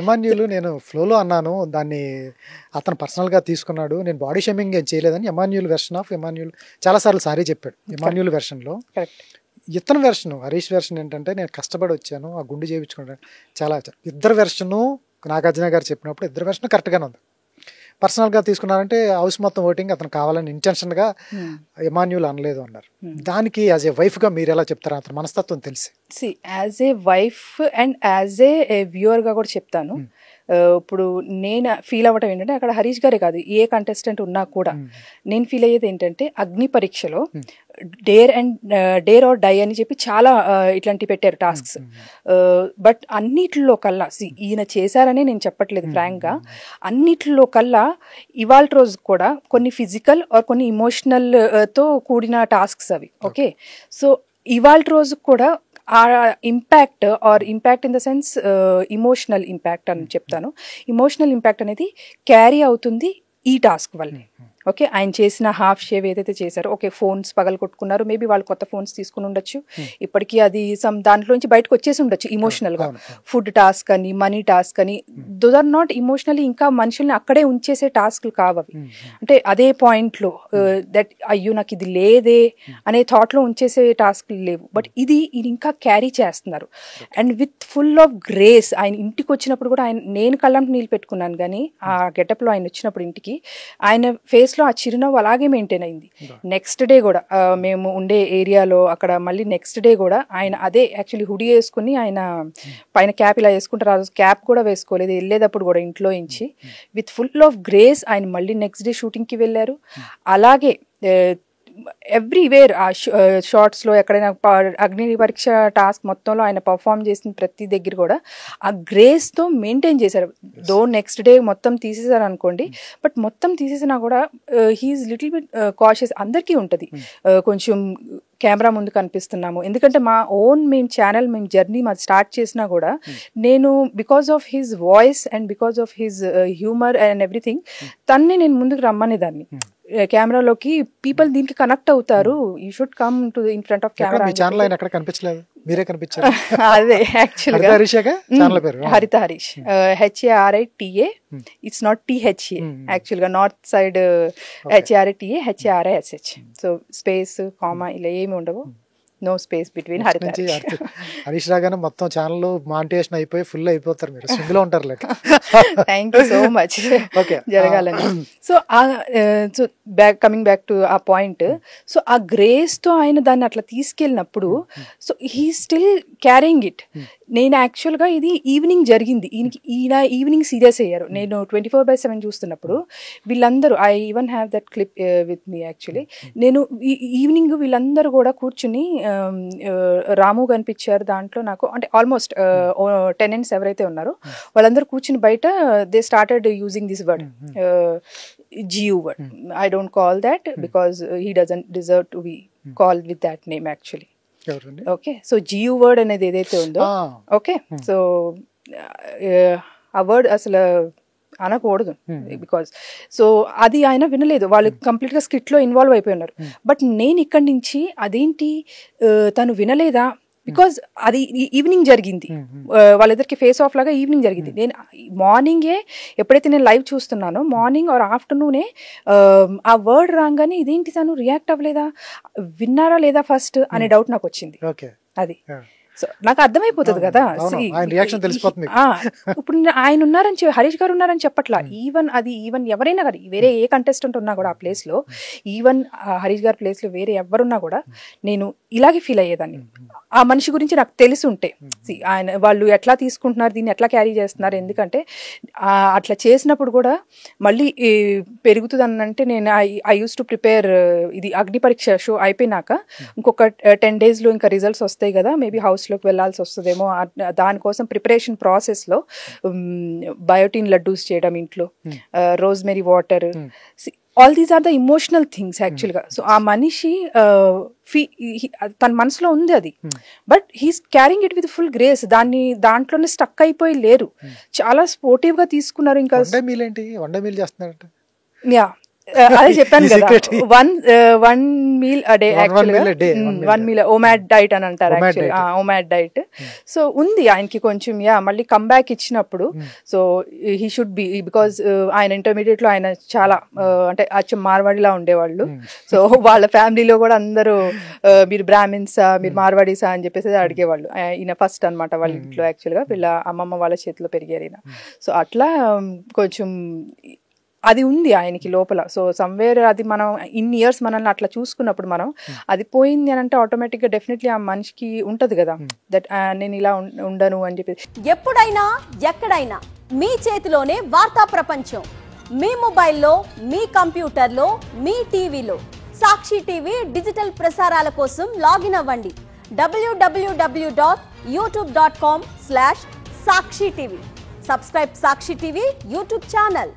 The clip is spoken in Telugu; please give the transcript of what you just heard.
ఎమాన్యుల్ నేను ఫ్లోలో అన్నాను దాన్ని, అతను పర్సనల్గా తీసుకున్నాడు, నేను బాడీ షేమింగ్ ఏం చేయలేదని ఎమాన్యుల్ వెర్షన్ ఆఫ్ ఎమాన్యుల్ చాలాసార్లు సారీ చెప్పాడు. ఎమాన్యుల్ వెర్షన్లో ఇతను వెర్షను హరీష్ వెర్షన్ ఏంటంటే నేను కష్టపడి వచ్చాను ఆ గుండు చేయించుకుంటాను చాలా. ఇద్దరు వెర్షను నాగార్జున గారు చెప్పినప్పుడు ఇద్దరు వెర్షన్ కరెక్ట్గానే ఉంది. పర్సనల్గా తీసుకున్నారంటే హౌస్ మొత్తం ఓటింగ్ అతను కావాలని ఇంటెన్షన్గా ఎమాన్యుల్ అనలేదు అన్నారు. దానికి యాజ్ ఏ వైఫ్గా మీరు ఎలా చెప్తారా? అతను మనస్తత్వం తెలిసి as a wife and as a వ్యూవర్గా కూడా చెప్తాను. ఇప్పుడు నేను ఫీల్ అవ్వటం ఏంటంటే అక్కడ హరీష్ గారే కాదు ఏ కంటెస్టెంట్ ఉన్నా కూడా నేను ఫీల్ అయ్యేది ఏంటంటే అగ్ని పరీక్షలో డేర్ ఆర్ డై అని చెప్పి చాలా ఇట్లాంటివి పెట్టారు టాస్క్స్. బట్ అన్నిట్లో కల్లా ఈయన చేశారనే నేను చెప్పట్లేదు ఫ్రాంక్గా, అన్నిట్లో కల్లా ఇవాళ రోజు కూడా కొన్ని ఫిజికల్ ఆర్ కొన్ని ఇమోషనల్ తో కూడిన టాస్క్స్ అవి. ఓకే, సో ఇవాళ రోజు కూడా ఆ impact in the sense emotional impact అని చెప్తాను. ఇమోషనల్ ఇంపాక్ట్ అనేది క్యారీ అవుతుంది ఈ టాస్క్ వల్లే. ఓకే, ఆయన చేసిన హాఫ్ షేవ్ ఏదైతే చేశారో, ఓకే ఫోన్స్ పగల కొట్టుకున్నారు, మేబీ వాళ్ళు కొత్త ఫోన్స్ తీసుకుని ఉండొచ్చు, ఇప్పటికీ అది దాంట్లోంచి బయటకు వచ్చేసి ఉండొచ్చు ఇమోషనల్గా. ఫుడ్ టాస్క్ అని మనీ టాస్క్ అని దోస్ ఆర్ నాట్ ఇమోషనల్లీ ఇంకా మనుషుల్ని అక్కడే ఉంచేసే టాస్క్లు కావవి. అంటే అదే పాయింట్లో దట్ అయ్యో నాకు ఇది లేదే అనే థాట్లో ఉంచేసే టాస్క్లు లేవు. బట్ ఇది ఇంకా క్యారీ చేస్తున్నారు and with full of grace. ఆయన ఇంటికి వచ్చినప్పుడు కూడా నేను కళ్ళంటి నీళ్ళు పెట్టుకున్నాను, కానీ ఆ గెటప్లో ఆయన వచ్చినప్పుడు ఇంటికి ఆయన ఫేస్ లో ఆ చిరునవ్వు అలాగే మెయింటైన్ అయింది. నెక్స్ట్ డే కూడా మేము ఉండే ఏరియాలో అక్కడ మళ్ళీ నెక్స్ట్ డే కూడా ఆయన అదే యాక్చువల్లీ హుడీ వేసుకుని ఆయన పైన క్యాప్ ఇలా వేసుకుంటారు, ఆ రోజు క్యాప్ కూడా వేసుకోలేదు, వెళ్ళేటప్పుడు కూడా ఇంట్లో నుంచి విత్ ఫుల్ ఆఫ్ గ్రేస్ ఆయన మళ్ళీ నెక్స్ట్ డే షూటింగ్కి వెళ్ళారు. అలాగే ఎవ్రీవేర్ ఆ షార్ట్స్లో ఎక్కడైనా అగ్ని పరీక్ష టాస్క్ మొత్తంలో ఆయన పర్ఫామ్ చేసిన ప్రతి దగ్గర కూడా ఆ గ్రేస్తో మెయింటైన్ చేశారు. దో నెక్స్ట్ డే మొత్తం తీసేశారు అనుకోండి, బట్ మొత్తం తీసేసినా కూడా హీఈస్ లిటిల్ బిట్ కాషియస్. అందరికీ ఉంటుంది కొంచెం కెమెరా ముందు కనిపిస్తున్నాము, ఎందుకంటే మేము ఛానల్ జర్నీ మాది స్టార్ట్ చేసినా కూడా నేను because of his voice and because of his humour and everything తన్ని నేను ముందుకు రమ్మనేదాన్ని. కెమెరాలోకి పీపుల్ దీనికి కనెక్ట్ అవుతారు, you should come to in front of camera. మీరే కనిపించారు. అదే యాక్చువల్గా హరిత Harish, HARITA, it's not THA యాక్చువల్గా, north side HARITA HARISH. So space comma ఇలా ఏమి ఉండవు, నో స్పేస్ బిట్వీన్ హరిత హరీష్ రాగానే మొత్తం ఛానల్ మానిటైజేషన్ అయిపోయి ఫుల్ అయిపోతారు, మీరు సింగిల్ ఉంటారు లేక. థ్యాంక్ యూ సో మచ్ జరగాలని. So so coming back to uh point, so uh grace తో ఆయన దాన్ని అట్లా తీసుకెళ్ళినప్పుడు so he still carrying it. నేను యాక్చువల్గా ఇది ఈవినింగ్ జరిగింది, ఈయన ఈవినింగ్ సీరియస్ అయ్యారు. నేను 24/7 చూస్తున్నప్పుడు వీళ్ళందరూ, I even have that clip with me actually. నేను ఈవినింగ్ వీళ్ళందరూ కూడా కూర్చుని రాము కనిపించారు దాంట్లో నాకు, అంటే ఆల్మోస్ట్ టెనెంట్స్ ఎవరైతే ఉన్నారో వాళ్ళందరూ కూర్చుని బయట they started using this word, GU word. I don't call that because he doesn't deserve to be called with that name actually. Okay, so GU word అనేది ఏదైతే ఉందో, ఓకే, సో ఆ వర్డ్ అసలు అనకూడదు బికాజ్ సో అది ఆయన వినలేదు, వాళ్ళు కంప్లీట్ గా స్కిట్ లో ఇన్వాల్వ్ అయిపోయి ఉన్నారు. బట్ నేను ఇక్కడి నుంచి అదేంటి తను వినలేదా, బికాజ్ అది ఈవినింగ్ జరిగింది, వాళ్ళిద్దరికి ఫేస్ ఆఫ్ లాగా ఈవినింగ్ జరిగింది. నేను మార్నింగే ఎప్పుడైతే నేను లైవ్ చూస్తున్నానో మార్నింగ్ ఆర్ ఆఫ్టర్నూనే ఆ వర్డ్ రాగానే ఇదేంటి తను రియాక్ట్ అవ్వలేదా, విన్నారా లేదా ఫస్ట్ అనే డౌట్ నాకు వచ్చింది. అది సో నాకు అర్థమైపోతుంది కదా, ఇప్పుడు ఆయన ఉన్నారని హరీష్ గారు ఉన్నారని చెప్పట్లా, ఈవెన్ ఎవరైనా కానీ వేరే ఏ కంటెస్టెంట్ ఉన్నా కూడా ఆ ప్లేస్ లో, ఈవెన్ హరీష్ గారి ప్లేస్ లో వేరే ఎవరున్నా కూడా నేను ఇలాగే ఫీల్ అయ్యేదాన్ని. ఆ మనిషి గురించి నాకు తెలిసి ఉంటే ఆయన వాళ్ళు ఎట్లా తీసుకుంటున్నారు, దీన్ని ఎట్లా క్యారీ చేస్తున్నారు, ఎందుకంటే అట్లా చేసినప్పుడు కూడా మళ్ళీ పెరుగుతుంది అనంటే నేను ఐ యూస్ టు ప్రిపేర్. ఇది అగ్ని పరీక్ష షో అయిపోయినాక ఇంకొక 10 days లో ఇంకా రిజల్ట్స్ వస్తాయి కదా, మేబీ హౌస్లోకి వెళ్ళాల్సి వస్తుందేమో, దానికోసం ప్రిపరేషన్ ప్రాసెస్లో బయోటిన్ లడ్డూస్ చేయడం ఇంట్లో, rosemary water, all these are the emotional things యాక్చువల్గా. సో ఆ మనిషి తన మనసులో ఉంది అది, but he's carrying it with full grace. దాంట్లోనే స్టక్ అయిపోయి లేరు, చాలా స్పోర్టివ్ గా తీసుకున్నారు. ఇంకా యా అదే చెప్పాను ఈ కదా, secret. One meal a day, meal a day, one meal. One meal OMAD diet అని అంటారు, OMAD actually diet. OMAD diet. So ఉంది ఆయనకి కొంచెం, మళ్ళీ కంబ్యాక్ ఇచ్చినప్పుడు so he should be, because ఆయన ఇంటర్మీడియట్ లో ఆయన చాలా అంటే అచ్చం మార్వాడిలా ఉండేవాళ్ళు. సో వాళ్ళ ఫ్యామిలీలో కూడా అందరూ మీరు బ్రాహ్మిన్సా, మీరు మార్వాడీసా అని చెప్పేసి అడిగేవాళ్ళు. ఈయన ఫస్ట్ అనమాట వాళ్ళ ఇంట్లో, యాక్చువల్గా వీళ్ళ అమ్మమ్మ వాళ్ళ చేతిలో పెరిగారు ఈయన. సో అట్లా కొంచెం అది ఉంది ఆయనకి లోపల. సో సమ్వేర్ అది మనం ఇన్ని ఇయర్స్ మనల్ని అట్లా చూసుకున్నప్పుడు మనం అది పోయింది అని అంటే ఆటోమేటిక్గా డెఫినెట్లీ ఆ మనిషికి ఉంటది కదా, దట్ నేను ఇలా ఉండను అని చెప్పి. ఎప్పుడైనా ఎక్కడైనా మీ చేతిలోనే వార్తా ప్రపంచం, మీ మొబైల్లో, మీ కంప్యూటర్లో, మీ టీవీలో. సాక్షి టీవీ డిజిటల్ ప్రసారాల కోసం లాగిన్ అవ్వండి www.youtube.com/సాక్షి టీవీ. సబ్స్క్రైబ్ సాక్షి టీవీ యూట్యూబ్ ఛానల్.